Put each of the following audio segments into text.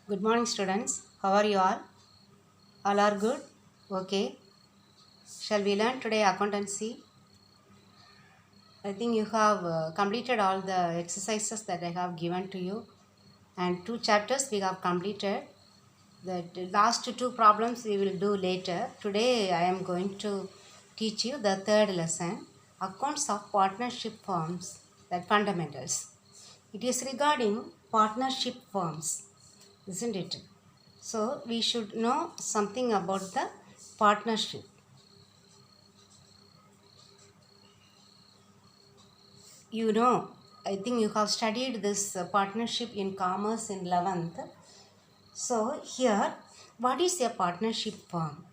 Good morning, students. How are you all? All are good? Okay. Shall we learn today accountancy? I think you have completed all the exercises that I have given to you, and two chapters we have completed. The last two problems we will do later. Today I am going to teach you the third lesson, accounts of partnership firms, that fundamentals. It is regarding partnership firms, isn't it? So we should know something about the partnership. You know, I think you have studied this partnership in commerce in 11th. So here, what is a partnership firm?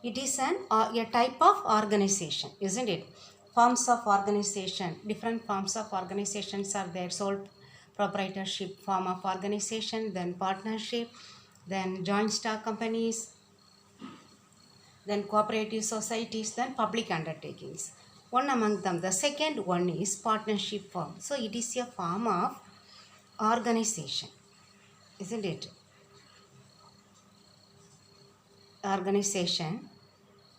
It is a type of organization, isn't it? Forms of organization, different forms of organizations are there. Sole proprietorship form of organization, then partnership, then joint stock companies, then cooperative societies, then public undertakings. One among them, the second one is partnership firm. So it is a form of organization, isn't it? Organization.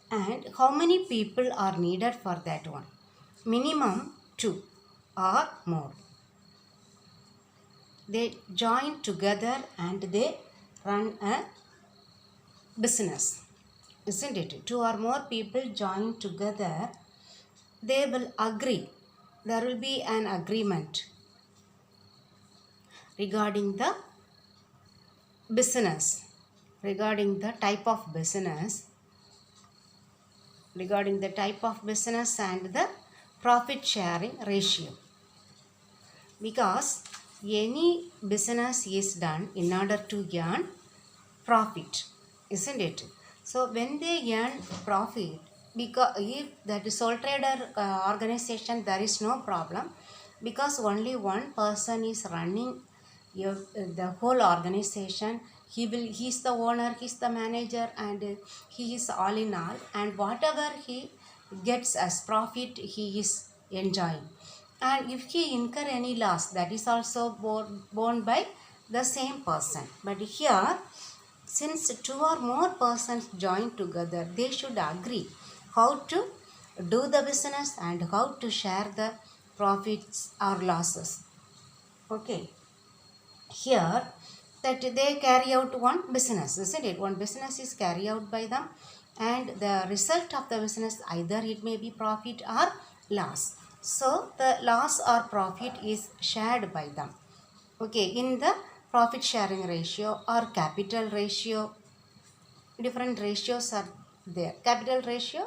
And how many people are needed for that one? Minimum two or more. They join together and they run a business, isn't it? Two or more people join together, they will agree. There will be an agreement regarding the business, regarding the type of business, and the profit sharing ratio. Because any business is done in order to earn profit, isn't it? So when they earn profit, because if that is sole trader organization, there is no problem, because only one person is running the whole organization. He is the owner, he is the manager, and he is all in all, and whatever he gets as profit he is enjoying. And if he incur any loss, that is also borne by the same person. But here, since two or more persons join together, they should agree how to do the business and how to share the profits or losses. Okay. Here, that they carry out one business, isn't it? One business is carried out by them, and the result of the business, either it may be profit or loss. So the loss or profit is shared by them. Okay, in the profit sharing ratio or capital ratio, different ratios are there. Capital ratio,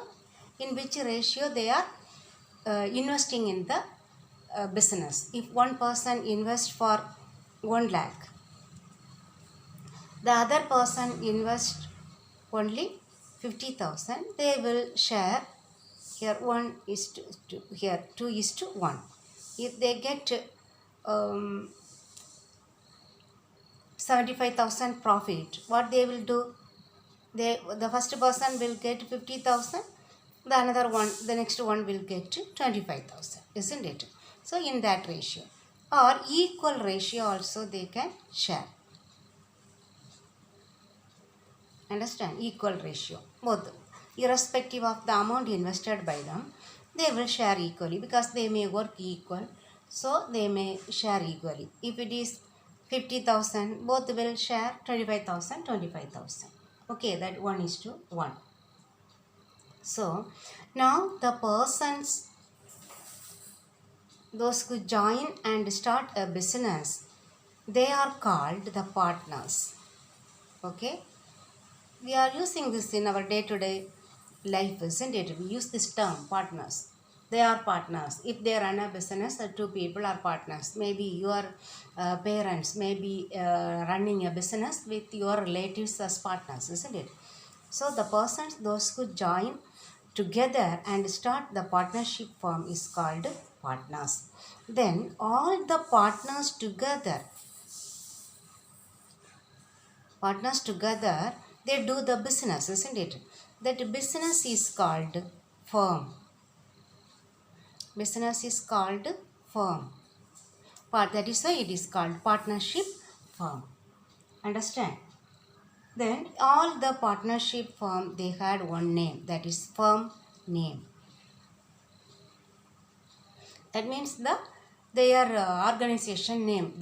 in which ratio they are investing in the business. If one person invests for 1 lakh, the other person invest only 50,000, they will share. Here 1 is to 2, here 2 is to 1. If they get 75,000 profit, what they will do? The first person will get 50,000, the next one will get 25,000, isn't it? So in that ratio or equal ratio also they can share. Understand? Equal ratio. Both. Irrespective of the amount invested by them, they will share equally, because they may work equal. So they may share equally. If it is 50,000, both will share 25,000, 25,000. Okay, that 1 is to 1. So now the persons, those who join and start a business, they are called the partners. Okay. We are using this in our day-to-day life, isn't it? We use this term, partners. They are partners. If they run a business, the two people are partners. Maybe your parents may be running a business with your relatives as partners, isn't it? So the persons, those who join together and start the partnership firm, is called partners. Then all the partners together, they do the business, isn't it? That business is called firm. Business is called firm. That is why it is called partnership firm. Understand? Then all the partnership firm, they had one name, that is firm name. That means their organization name,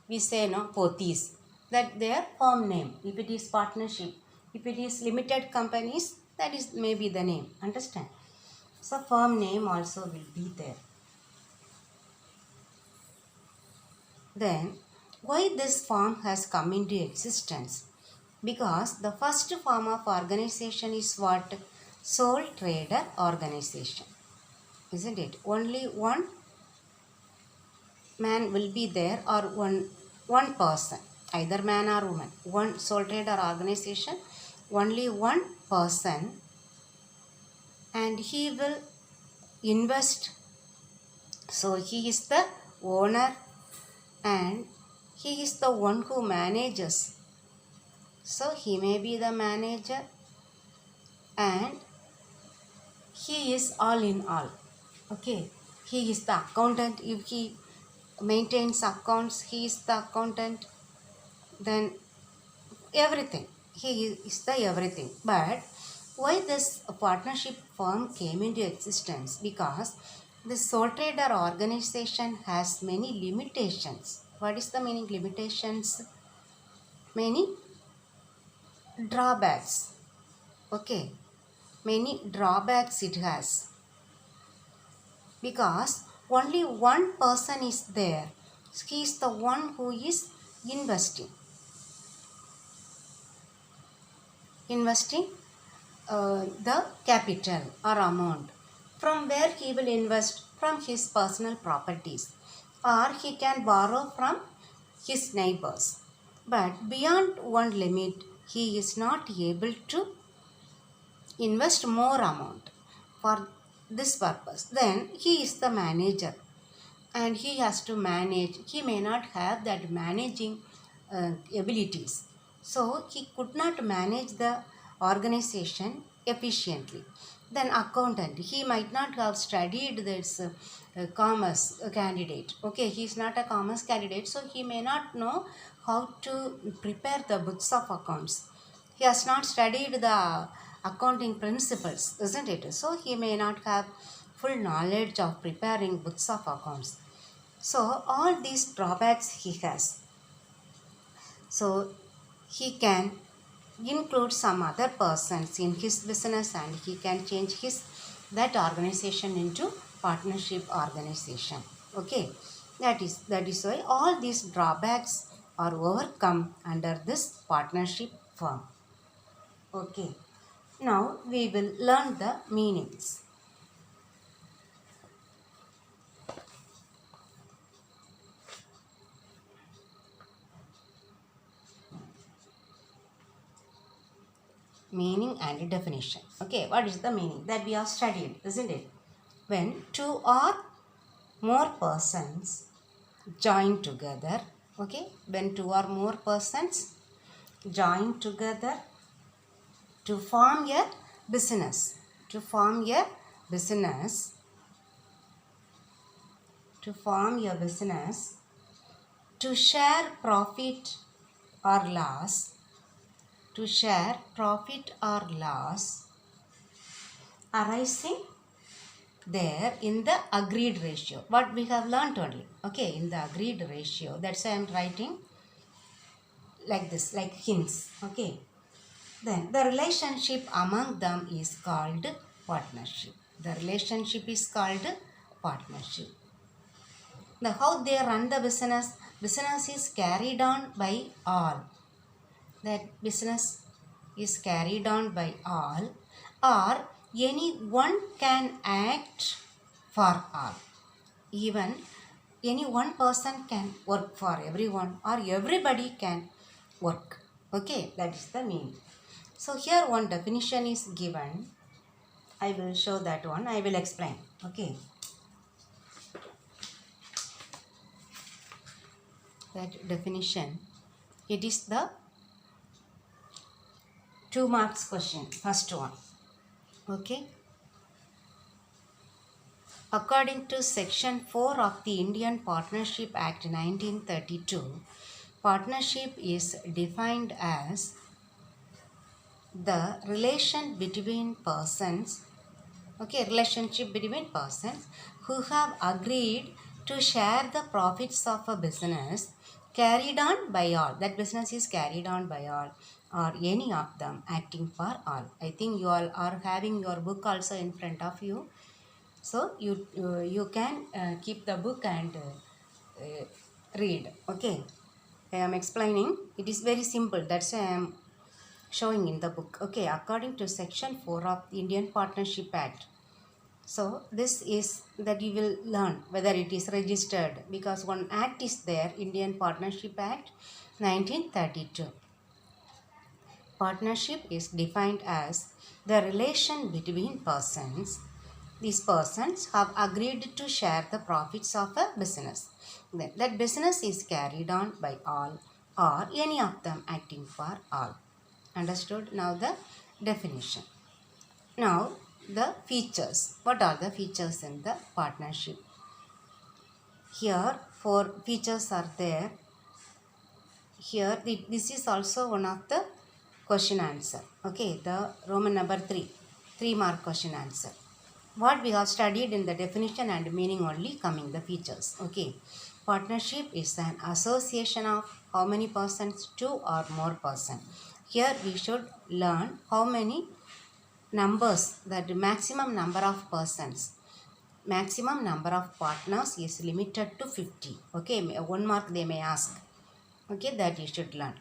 we say no Pothys, that their firm name. If it is partnership, if it is limited companies, that is maybe the name. Understand? So firm name also will be there. Then why this form has come into existence? Because the first form of organization is what? Sole trader organization. Isn't it? Only one man will be there, or one person, either man or woman. One sole trader organization, only one person, and he will invest. So he is the owner and he is the one who manages. So he may be the manager and he is all in all. Okay, he is the accountant. If he maintains accounts, he is the accountant. Then everything, he is the everything. But why this partnership firm came into existence? Because the sole trader organization has many limitations. What is the meaning limitations? Many drawbacks. Okay, many drawbacks it has, because only one person is there. He is the one who is investing the capital or amount. From where he will invest? From his personal properties, or he can borrow from his neighbors. But beyond one limit, he is not able to invest more amount for this purpose. Then he is the manager and he has to manage. He may not have that managing abilities. So he could not manage the organization efficiently. Then accountant, he might not have studied this commerce candidate. Okay, he is not a commerce candidate, so he may not know how to prepare the books of accounts. He has not studied the accounting principles, isn't it? So he may not have full knowledge of preparing books of accounts. So all these drawbacks he has. So he can include some other persons in his business and he can change that organization into partnership organization. Okay, that is why all these drawbacks are overcome under this partnership firm. Okay, now we will learn the meanings. Meaning and definition. Okay, what is the meaning? That we have studied, isn't it? When two or more persons join together. Okay, when two or more persons join together to form a business. To form a business. To form a business. To share profit or loss. To share profit or loss arising there in the agreed ratio. What we have learnt only. Okay, in the agreed ratio. That's why I am writing like this, like hints. Okay. Then the relationship among them is called partnership. The relationship is called partnership. Now how they run the business? Business is carried on by all. That business is carried on by all, or any one can act for all. Even any one person can work for everyone, or everybody can work. Okay, that is the meaning. So here one definition is given. I will show that one. I will explain. Okay. That definition. It is the 2 marks question. First one. Okay. According to Section 4 of the Indian Partnership Act 1932, Partnership is defined as the relation between persons, okay, relationship between persons who have agreed to share the profits of a business carried on by all. That business is carried on by all or any of them acting for all. I think you all are having your book also in front of you. So you can keep the book and read. Okay, I am explaining. It is very simple. That's why I am showing in the book. Okay, according to section 4 of the Indian Partnership Act. So this is that you will learn whether it is registered, because one act is there, Indian Partnership Act 1932. Partnership is defined as the relation between persons. These persons have agreed to share the profits of a business. Then that business is carried on by all or any of them acting for all. Understood? Now the definition. Now the features. What are the features in the partnership? Here 4 features are there. Here this is also one of the question answer. Okay, the Roman number 3 mark question answer. What we have studied in the definition and meaning only, coming the features. Okay, partnership is an association of how many persons? 2 or more person. Here we should learn how many numbers, that maximum number of persons, maximum number of partners is limited to 50. Okay, 1 mark they may ask. Okay, that you should learn.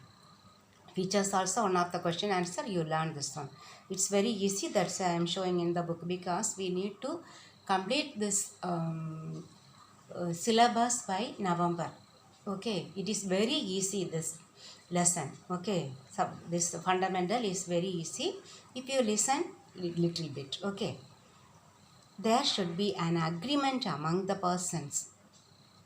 Features also one of the question answer, you learn this one. It's very easy, that's why I am showing in the book, because we need to complete this syllabus by November. Okay, it is very easy, this lesson. Okay, so this fundamental is very easy if you listen little bit. Okay, there should be an agreement among the persons.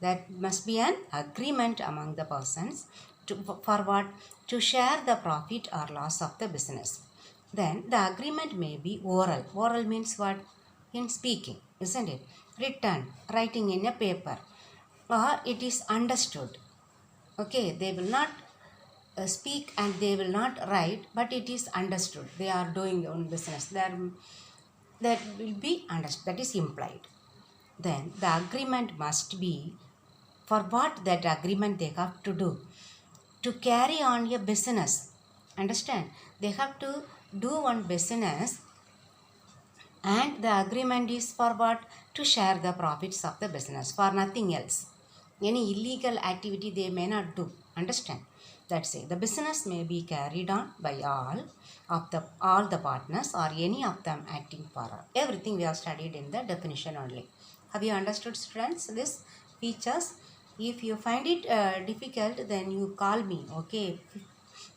That must be an agreement among the persons for what? To share the profit or loss of the business. Then the agreement may be oral. Oral means what? In speaking, isn't it? Written, writing in a paper, or it is understood. Okay, they will not speak and they will not write, but it is understood. They are doing their own business. That will be understood. That is implied. Then the agreement must be, for what that agreement they have to do? To carry on a business. Understand? They have to do one business, and the agreement is for what? To share the profits of the business, for nothing else. Any illegal activity they may not do. Understand? That's it. The business may be carried on by all the partners or any of them acting for all. Everything we have studied in the definition only. Have you understood, students, this features? If you find it difficult, then you call me. Okay,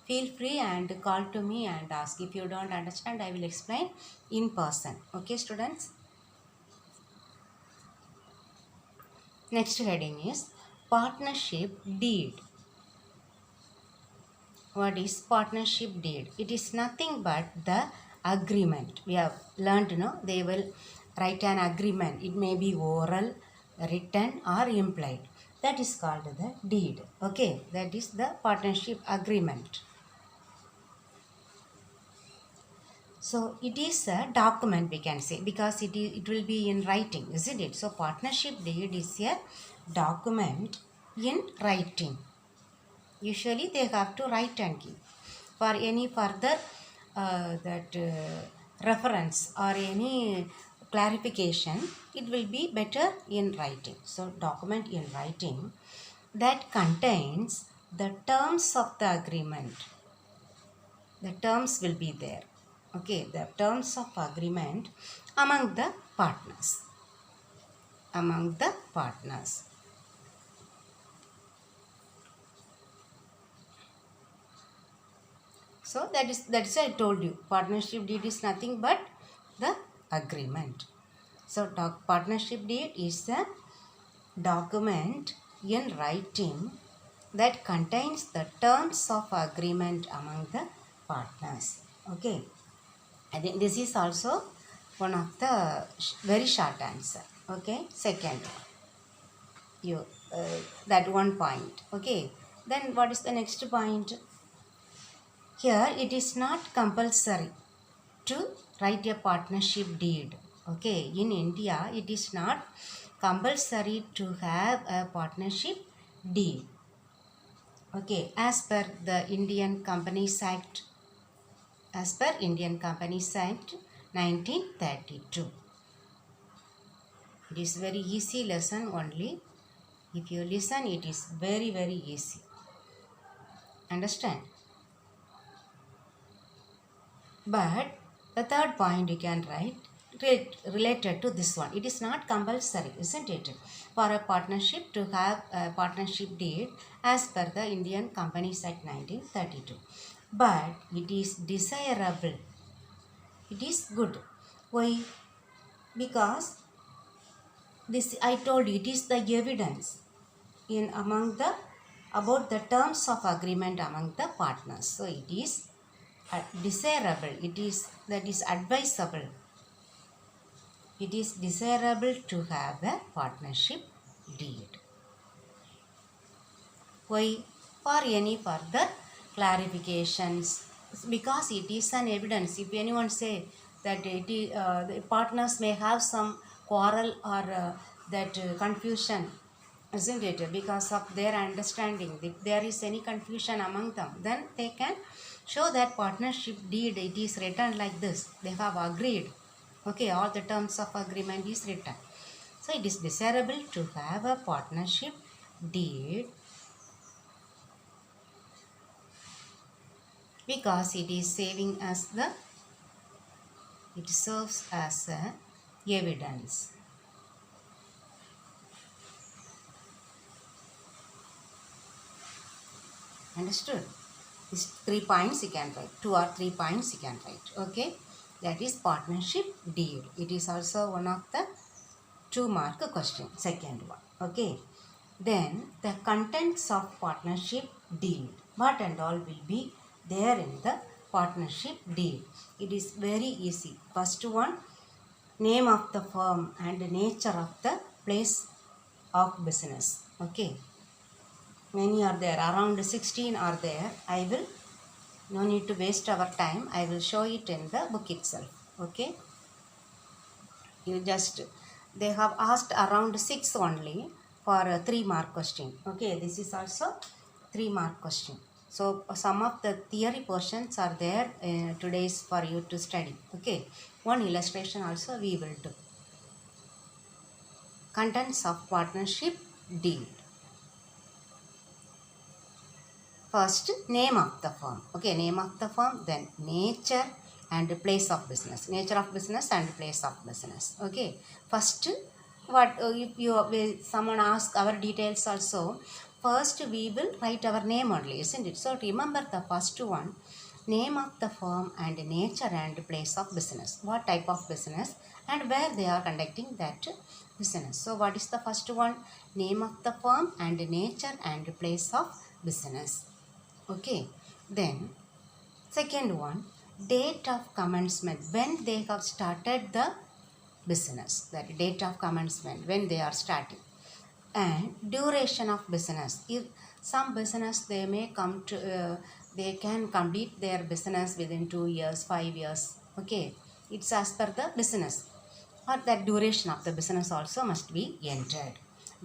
feel free and call to me and ask. If you don't understand, I will explain in person. Okay, students? Next heading is partnership deed. What is partnership deed? It is nothing but the agreement. We have learned, they will write an agreement. It may be oral, written or implied. That is called the deed. Okay, that is the partnership agreement. So it is a document, we can say, because it will be in writing, isn't it? So partnership deed is a document in writing. Usually they have to write and give. For any further reference or any clarification, it will be better in writing. So document in writing that contains the terms of the agreement. The terms will be there. Okay, the terms of agreement among the partners. Among the partners. So that's why I told you, partnership deed is nothing but the agreement. So partnership deed is a document in writing that contains the terms of agreement among the partners. Okay, I think this is also one of the very short answer. Okay, second, that one point. Okay, Then what is the next point? Here it is not compulsory to write a partnership deed. Okay, in India it is not compulsory to have a partnership deed. Okay, as per Indian Companies Act 1932. It is very easy lesson only. If you listen, it is very easy. Understand? But the third point you can write related to this one. It is not compulsory, isn't it, for a partnership to have a partnership deed as per the Indian Companies Act 1932. But it is desirable. It is good. Why? Because this, I told you, it is the evidence in among the about the terms of agreement among the partners. So it is desirable. It is advisable. It is desirable to have a partnership deed. Why? For any further clarifications, because it is an evidence. If anyone say that the partners may have some quarrel or confusion, isn't it, because of their understanding, if there is any confusion among them, then they can show that partnership deed. It is written like this. They have agreed. Okay, all the terms of agreement is written. So it is desirable to have a partnership deed because it is it serves as a evidence. Understood? These 3 points you can write. 2 or 3 points you can write. Okay? That is partnership deed. It is also one of the 2-mark question. Second one. Okay? Then the contents of partnership deed. What and all will be there in the partnership deed? It is very easy. First one, name of the firm and nature of the place of business. Okay? Many are there. Around 16 are there. I will, no need to waste our time. I will show it in the book itself. Okay? You just, they have asked around 6 only for a 3-mark question. Okay, this is also 3-mark question. So some of the theory portions are there today's for you to study. Okay, one illustration also we will do. Contents of partnership deed. First, name of the firm. Okay, name of the firm, then nature and place of business. Nature of business and place of business. Okay, first, what if someone asks our details also, first we will write our name only, isn't it? So remember the first one, name of the firm and nature and place of business. What type of business and where they are conducting that business. So what is the first one? Name of the firm and nature and place of business. Okay, then second one, date of commencement, when they have started the business, that date of commencement, when they are starting, and duration of business. If some business they may come to, they can complete their business within 2 years, 5 years. Okay, it's as per the business, or that duration of the business also must be entered.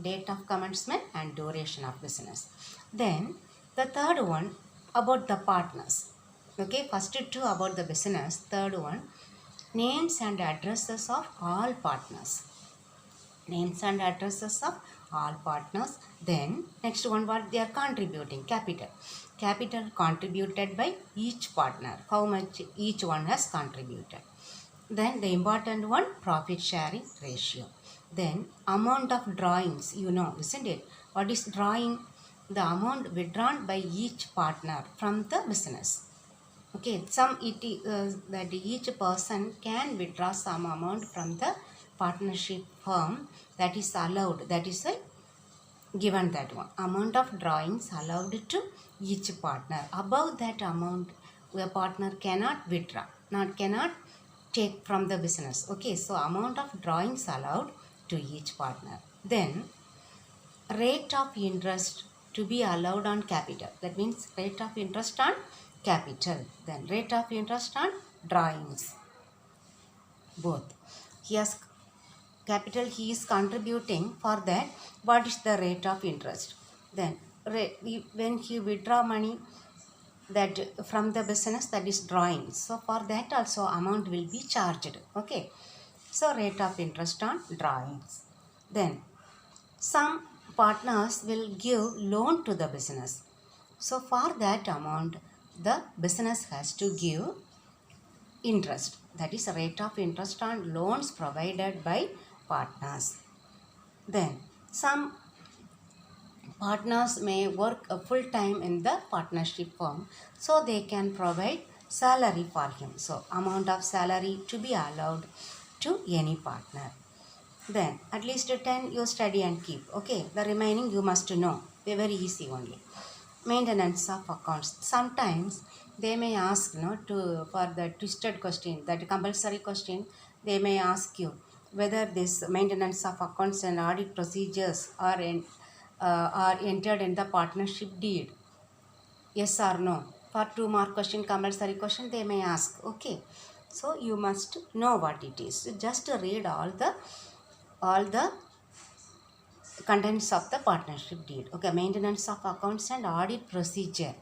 Date of commencement and duration of business. Then the third one about the partners. Okay, first 2 about the business. Third one, names and addresses of all partners. Names and addresses of all partners. Then next one, what they are contributing, capital. Capital contributed by each partner. How much each one has contributed. Then the important one, profit sharing ratio. Then amount of drawings, you know, isn't it? What is drawing? The amount withdrawn by each partner from the business. Okay, that each person can withdraw some amount from the partnership firm, that is allowed. That is a given, that one. Amount of drawings allowed to each partner. Above that amount, a partner cannot withdraw, cannot take from the business. Okay, so amount of drawings allowed to each partner. Then rate of interest to be allowed on capital. That means rate of interest on capital. Then rate of interest on drawings. Both. He has capital he is contributing, for that what is the rate of interest. Then when he withdraw money that from the business, that is drawings, so for that also amount will be charged. Okay, so rate of interest on drawings. Then some partners will give loan to the business, so for that amount the business has to give interest, that is rate of interest on loans provided by partners. Then some partners may work a full time in the partnership firm, so they can provide salary for him, so amount of salary to be allowed to any partner. Then at least 10 you study and keep. Okay, the remaining you must know, very easy only. Maintenance of accounts, sometimes they may ask to for the twisted question, that compulsory question, they may ask you whether this maintenance of accounts and audit procedures are entered in the partnership deed, yes or no. For 2 mark question, compulsory question, they may ask. Okay, so you must know what it is. Just read all the contents of the partnership deed. Okay, maintenance of accounts and audit procedure.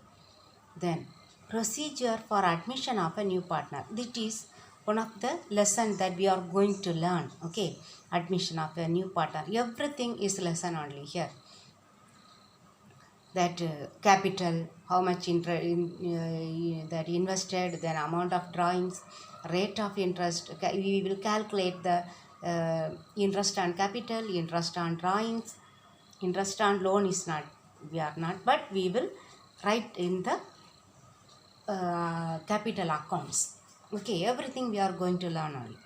Then procedure for admission of a new partner, that is one of the lesson that we are going to learn. Okay, admission of a new partner, everything is lesson only here. That capital, how much that invested, then amount of drawings, rate of interest, we will calculate the interest on capital, interest on drawings, interest on loan is not, we are not, but we will write in the capital accounts. Okay, everything we are going to learn only.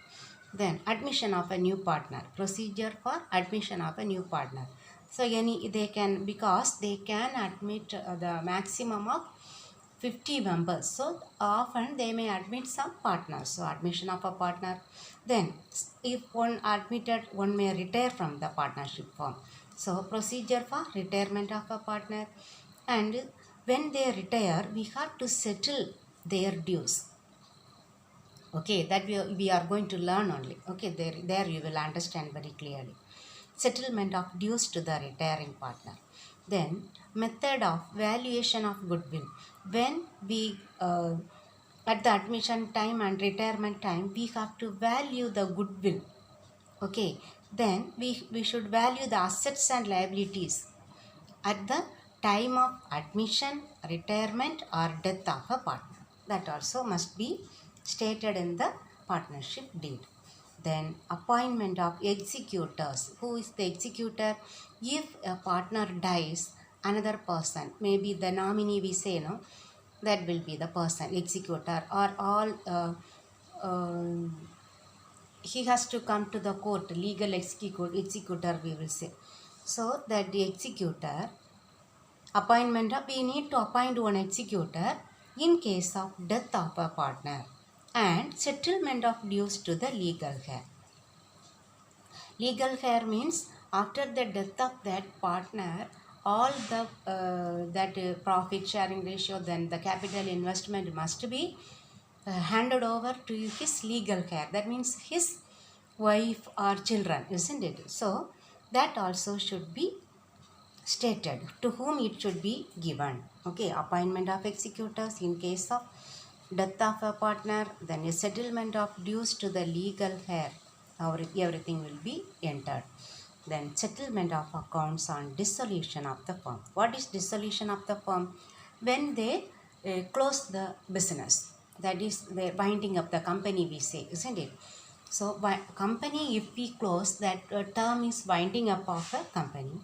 Then admission of a new partner, procedure for admission of a new partner. So they can, because they can admit the maximum of 50 members, so often they may admit some partners, so admission of a partner. Then if one admitted, one may retire from the partnership firm, so procedure for retirement of a partner. And when they retire, we have to settle their dues. Okay, that we are going to learn only. Okay, there you will understand very clearly. Settlement of dues to the retiring partner. Then method of valuation of goodwill. When we at the admission time and retirement time, we have to value the goodwill. Okay, then we should value the assets and liabilities at the time of admission, retirement or death of a partner. That also must be stated in the partnership deed. Then appointment of executors. Who is the executor? If a partner dies, another person, maybe the nominee we say, no, that will be the person, executor, or all he has to come to the court, legal executor we will say. So that the executor, appointment of, we need to appoint one executor in case of death of a partner, and settlement of dues to the legal heir. Legal heir means after the death of that partner, all the profit sharing ratio, then the capital investment must be handed over to his legal heir. That means his wife or children, isn't it? So that also should be stated to whom it should be given. Okay, appointment of executors in case of death of a partner, then a settlement of dues to the legal heir, everything will be entered. Then settlement of accounts on dissolution of the firm. What is dissolution of the firm? When they close the business, that is the winding up the company we say, isn't it? So company, if we close, that term is winding up of a company.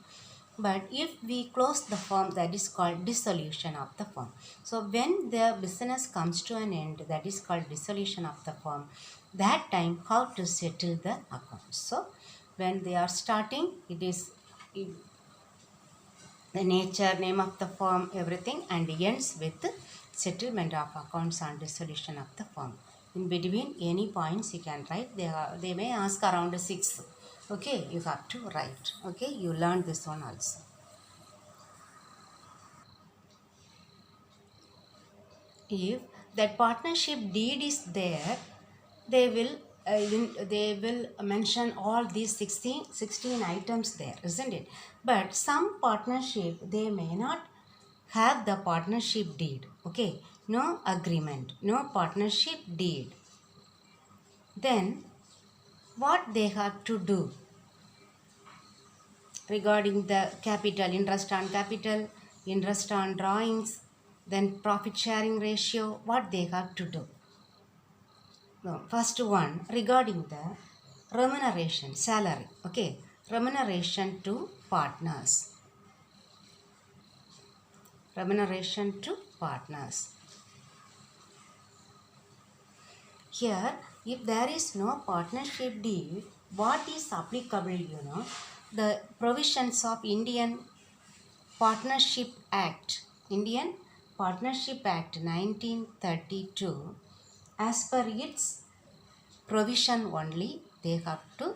But if we close the firm, that is called dissolution of the firm. So when the business comes to an end, that is called dissolution of the firm. That time, how to settle the accounts? So when they are starting, it is the nature, name of the firm, everything, and ends with settlement of accounts on dissolution of the firm. In between, any points you can write. They may ask around 6. Okay, you have to write. Okay, you learn this one also. if that partnership deed is there, they will they will mention all these 16 items there, isn't it? But some partnership, they may not have the partnership deed. Okay, no agreement, no partnership deed. Then what they have to do regarding the capital, interest on drawings, then profit sharing ratio, what they have to do? No, first one regarding the remuneration, salary. Okay, remuneration to partners. Remuneration to partners. Here, if there is no partnership deed, what is applicable, the provisions of Indian Partnership Act, Indian Partnership Act 1932, as per its provision only, they have to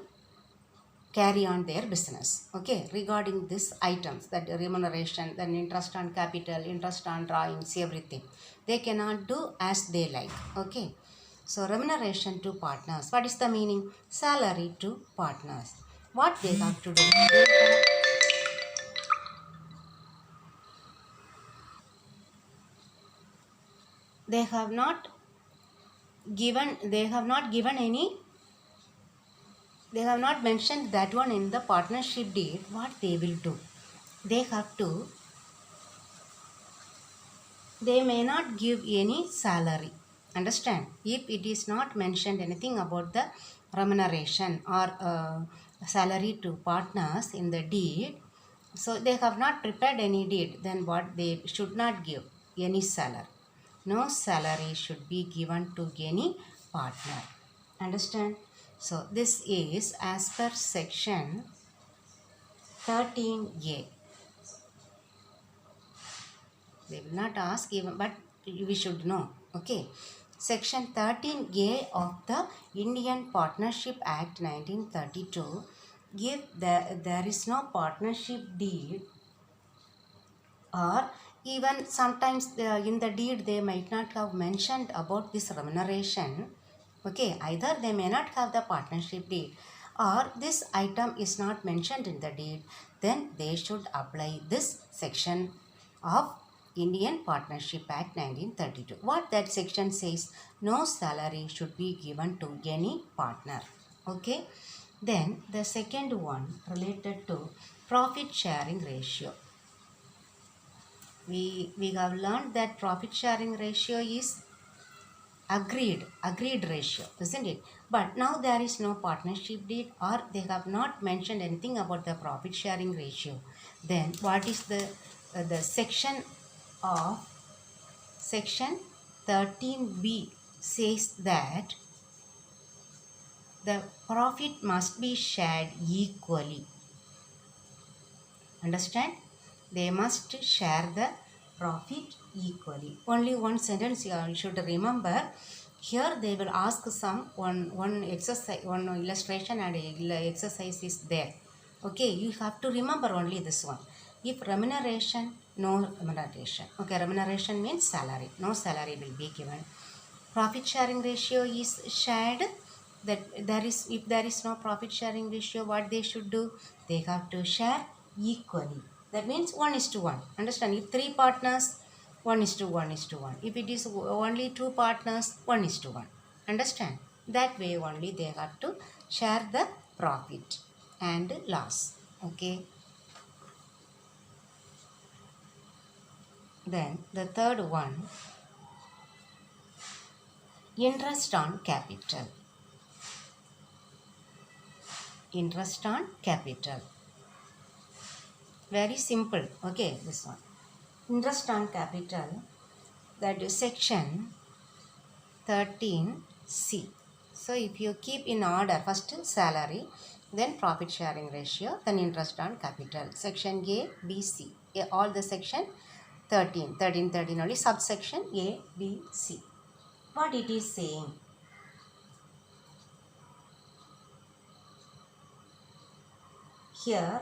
carry on their business. Okay, regarding these items, that remuneration, then interest on capital, interest on drawings, everything, they cannot do as they like. Okay, so remuneration to partners, what is the meaning? Salary to partners. What they have to do? They have not given any, they have not mentioned that one in the partnership deed. What they will do? They have to, they may not give any salary. Understand? If it is not mentioned anything about the remuneration or salary to partners in the deed, so they have not prepared any deed, then what they should not give? Any salary. No salary should be given to any partner. Understand? So this is as per section 13A. They will not ask even, but we should know. Okay. Section 13A of the Indian Partnership Act 1932, if there is no partnership deed, or even sometimes in the deed they might not have mentioned about this remuneration. Okay, either they may not have the partnership deed or this item is not mentioned in the deed, then they should apply this section of Indian Partnership Act 1932. What that section says? No salary should be given to any partner. Okay. Then the second one related to profit sharing ratio. We have learned that profit sharing ratio is agreed ratio, isn't it? But now there is no partnership deed, or they have not mentioned anything about the profit sharing ratio. Then what is the section of section 13B says that the profit must be shared equally. Understand? They must share the profit equally. Only one sentence you should remember. Here they will ask one exercise, one illustration and exercise is there. Okay, you have to remember only this one. If remuneration, no remuneration. Okay, remuneration means salary. No salary will be given. Profit sharing ratio is shared. That there is, if there is no profit sharing ratio, what they should do? They have to share equally. That means 1:1. Understand? If 3 partners, 1:1:1. If it is only 2 partners, 1:1. Understand? That way only they have to share the profit and loss. Okay. Then the third one, interest on capital. Interest on capital. Very simple. Okay, this one. Interest on capital, that is section 13C. So if you keep in order, first salary, then profit sharing ratio, then interest on capital. Section A, B, C. All the section 13 only, subsection A, B, C. What it is saying? Here,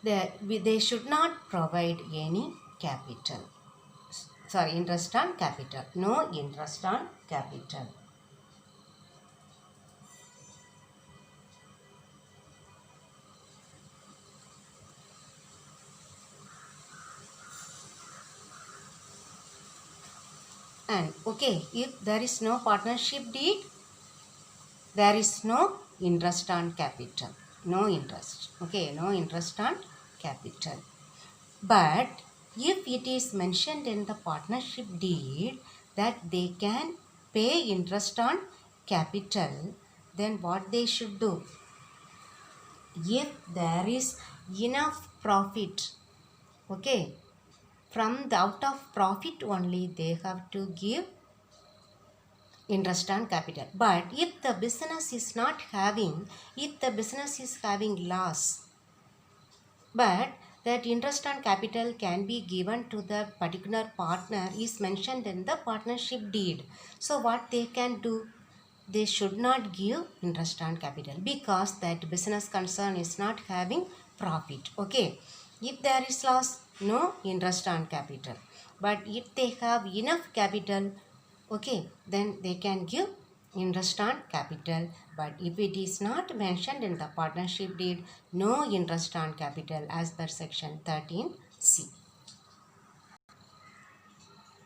they should not provide any capital. interest on capital. No interest on capital. And okay, if there is no partnership deed, there is no interest on capital. No interest. Okay, no interest on capital. But if it is mentioned in the partnership deed that they can pay interest on capital, then what they should do? If there is enough profit, okay, from the out of profit only they have to give interest on capital. But if the business is having loss, but that interest on capital can be given to the particular partner is mentioned in the partnership deed. So what they can do? They should not give interest on capital because that business concern is not having profit. Okay. If there is loss, no interest on capital. But if they have enough capital, okay, then they can give interest on capital. But if it is not mentioned in the partnership deed, no interest on capital as per section 13C.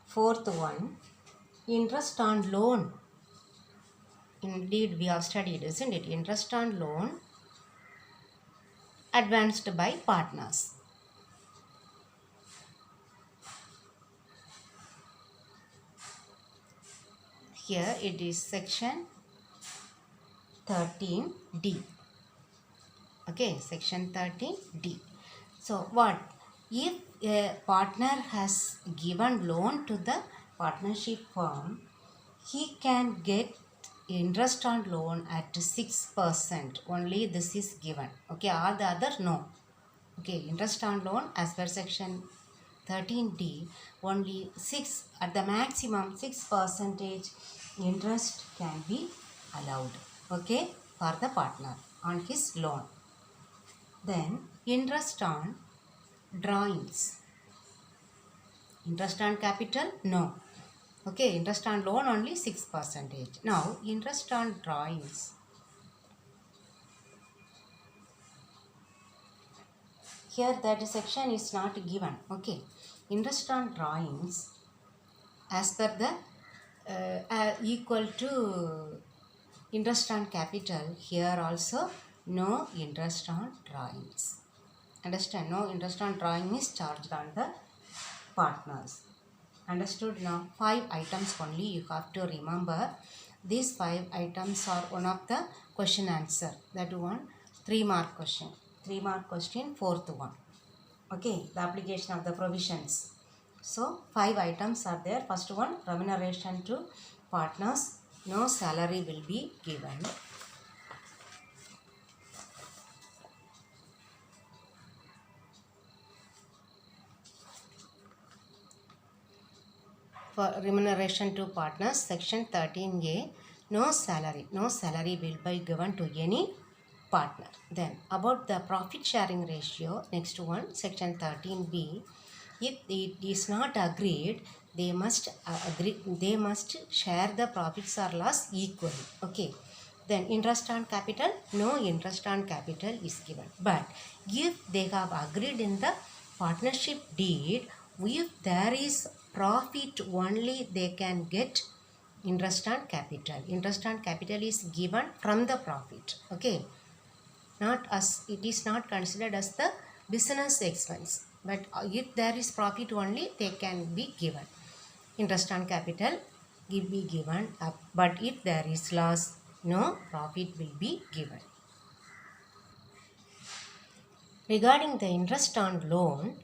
Fourth one, interest on loan. Indeed, we have studied, isn't it? Interest on loan advanced by partners. Here it is section 13D. Okay, section 13D. So what? If a partner has given loan to the partnership firm, he can get interest on loan at 6%. Only this is given. Okay, all the other no. Okay, interest on loan as per section 13D, only 6 at the maximum 6% interest can be allowed. Okay, for the partner on his loan. Then interest on drawings. Interest on capital? No. Okay, interest on loan only 6%. Now, interest on drawings. Here that section is not given. Okay, interest on drawings as per the equal to interest on capital. Here also no interest on drawings. Understand? No interest on drawing is charged on the partners. Understood? Now 5 items only you have to remember. These 5 items are one of the question answer. That one 3-mark question. 3-mark question, fourth one. Okay, the application of the provisions. So 5 items are there. First one, remuneration to partners. No salary will be given. For remuneration to partners, section 13A, no salary will be given to any partner. Then about the profit sharing ratio, next one, section 13B, if it is not agreed, they must share the profits or loss equally. Okay. Then interest on capital, no interest on capital is given. But if they have agreed in the partnership deed, if there is profit only, they can get interest on capital. Interest on capital is given from the profit. Okay. Not as it is not considered as the business expense. But if there is profit only, they can be given. Interest on capital will be given up. But if there is loss, no profit will be given. Regarding the interest on loan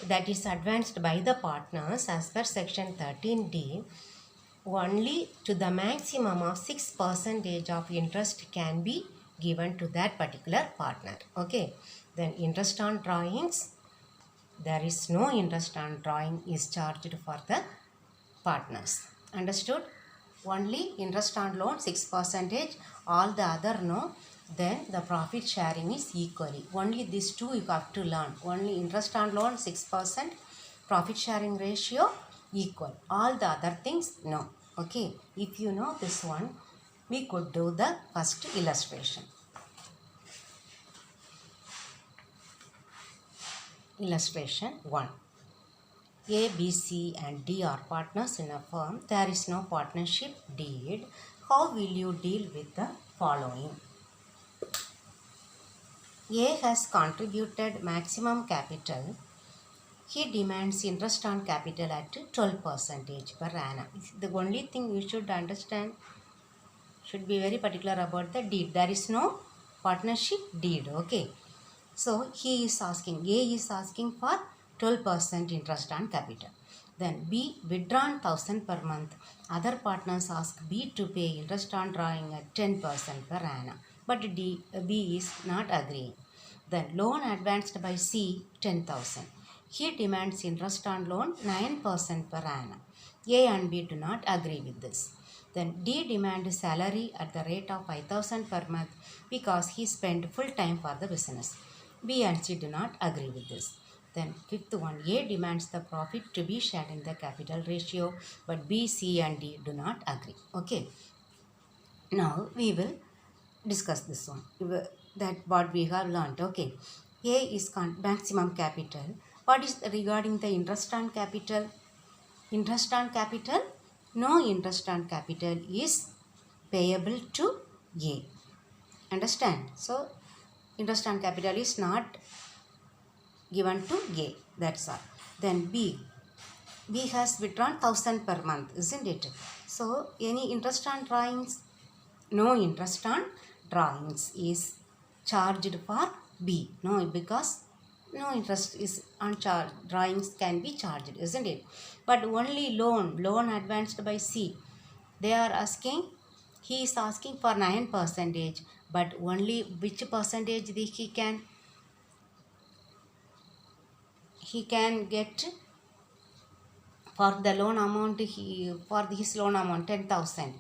that is advanced by the partners as per section 13D, only to the maximum of 6% of interest can be given to that particular partner. Okay. Then interest on drawings, there is no interest on drawing is charged for the partners. Understood? Only interest on loan 6%, all the other no. Then the profit sharing is equally. Only these two you have to learn. Only interest on loan 6%, profit sharing ratio equal. All the other things, no. Okay, if you know this one, we could do the first illustration. Illustration 1. A, B, C and D are partners in a firm. There is no partnership deed. How will you deal with the following? A has contributed maximum capital. He demands interest on capital at 12% per annum. The only thing you should understand, should be very particular about the deed. There is no partnership deed. Okay. So he is asking, A is asking for 12% interest on capital. Then B withdrawn 1000 per month. Other partners ask B to pay interest on drawing at 10% per annum. But B is not agreeing. Then loan advanced by C 10,000. He demands interest on loan 9% per annum. A and B do not agree with this. Then D demands salary at the rate of 5,000 per month because he spent full time for the business. B and C do not agree with this. Then fifth one, A demands the profit to be shared in the capital ratio, but B, C and D do not agree. Okay. Now we will discuss this one. That what we have learned. Okay. A is maximum capital. What is regarding the interest on capital? Interest on capital? No interest on capital is payable to A. Understand? So interest on capital is not given to A. That's all. Then B. B has withdrawn 1000 per month, isn't it? So any interest on drawings? No interest on drawings is charged for B. No, because no interest is on drawings can be charged, isn't it? But only loan advanced by C. They are asking, he is asking for 9%, but only which percentage he can get for the loan amount. For his loan amount 10,000,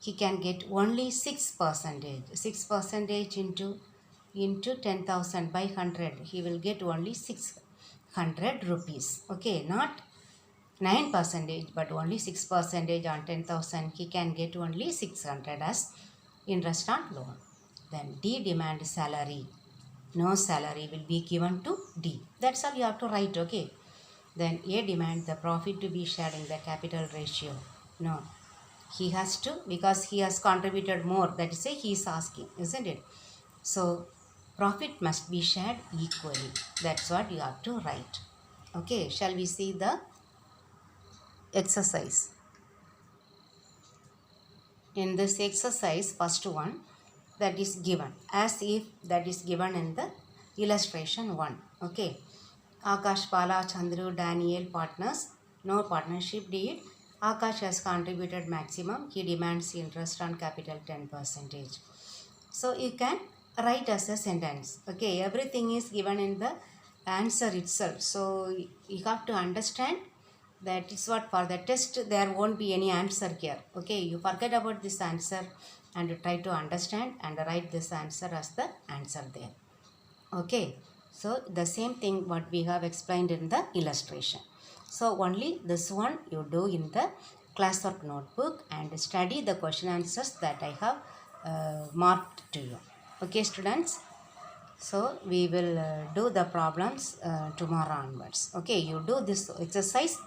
he can get only 6%. 6% into 10,000 by 100, he will get only 600 rupees. Okay, not 9%, but only 6% on 10,000. He can get only 600 as interest on loan. Then D demand salary. No salary will be given to D. That's all you have to write. Okay. Then A demand the profit to be shared in the capital ratio. No. He has to, because he has contributed more. That is why he is asking, isn't it? So profit must be shared equally. That's what you have to write. Okay. Shall we see the exercise? In this exercise, first one, that is given as if that is given in the illustration 1. Okay. Akash, Pala, Chandru, Daniel partners. No partnership deed. Akash has contributed maximum. He demands interest on capital 10%. So you can write as a sentence. Okay. Everything is given in the answer itself. So you have to understand that is what for the test there won't be any answer here. Okay. You forget about this answer and try to understand and write this answer as the answer there. Okay. So the same thing what we have explained in the illustration. So only this one you do in the classwork notebook and study the question answers that I have marked to you. Okay, students. So we will do the problems tomorrow onwards. Okay, you do this exercise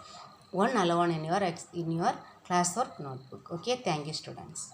one alone in your classwork notebook. Okay, thank you, students.